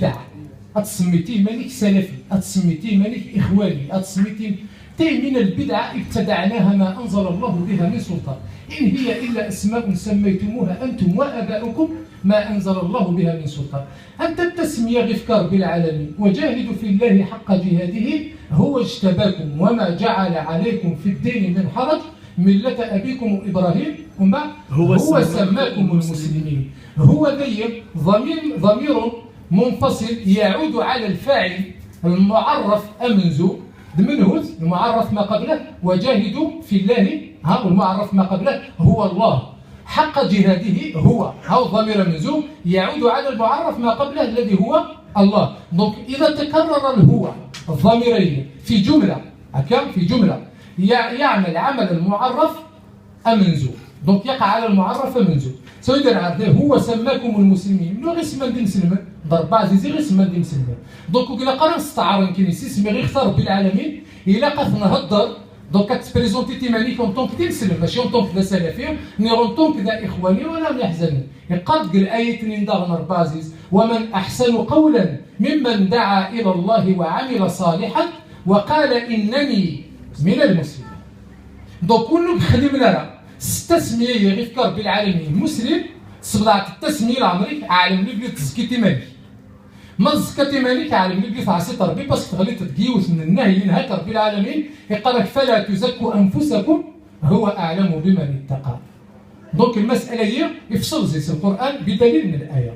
البدع، أتسميتي مانك سلفي، أتسميتي مانك إخواني، أتسميتي من البدعة ابتدعناها ما أنزل الله بها من سلطان، إن هي إلا أسماء سميتموها أنتم وآباؤكم ما أنزل الله بها من سلطان. أنت التسمية غفكار بالعالمين وجاهدوا في الله حق جهاده هو اجتباكم وما جعل عليكم في الدين من حرج ملة أبيكم إبراهيم هو سماكم المسلمين. هو ذي ضمير منفصل يعود على الفاعل المعرف أمنزو منه المعرف ما قبله وجاهدوا في الله المعرف ما قبله هو الله حق جهاده هو ضمير منزو يعود على المعرف ما قبله الذي هو الله. دونك إذا تكرر الهو الضميرين في جملة يعمل عمل المعرف أمنزو، دونك يقع على المعرف أمنزو. سيدنا عبده هو سماكم المسلمين منو غير سما دي مسلمين ضرب عزيزي غير سما دي مسلمين. دونك إلا قرا نستعار يمكن يسمي غير اختار بالعالمين إلا قد نهضر دونك كتبريزونتي تيمانيك اون طونك دي مسلم ماشي اون طونك دا سلفي ني اون طونك دا إخواني ولا يحزنني. قد قل آية نداغ نربا عزيز ومن أحسن قولا ممن دعا إلى الله وعمل صالحا وقال إنني من المسلمين. دونك كل بخدمنا التسمية غير بالعالمين مسلم صبلات التسمية العمريك عالم لي بلي تزكيتي مالك ما زكاتي مالك عالم لي بلي تعصي ربي بس تغلي تدقيوس من النهي ينهك ربي العالمين يقال فلا تزكوا أنفسكم هو أعلم بمن اتقى. دونك المسألة هي يفصل زي القرآن بدليل من الآية.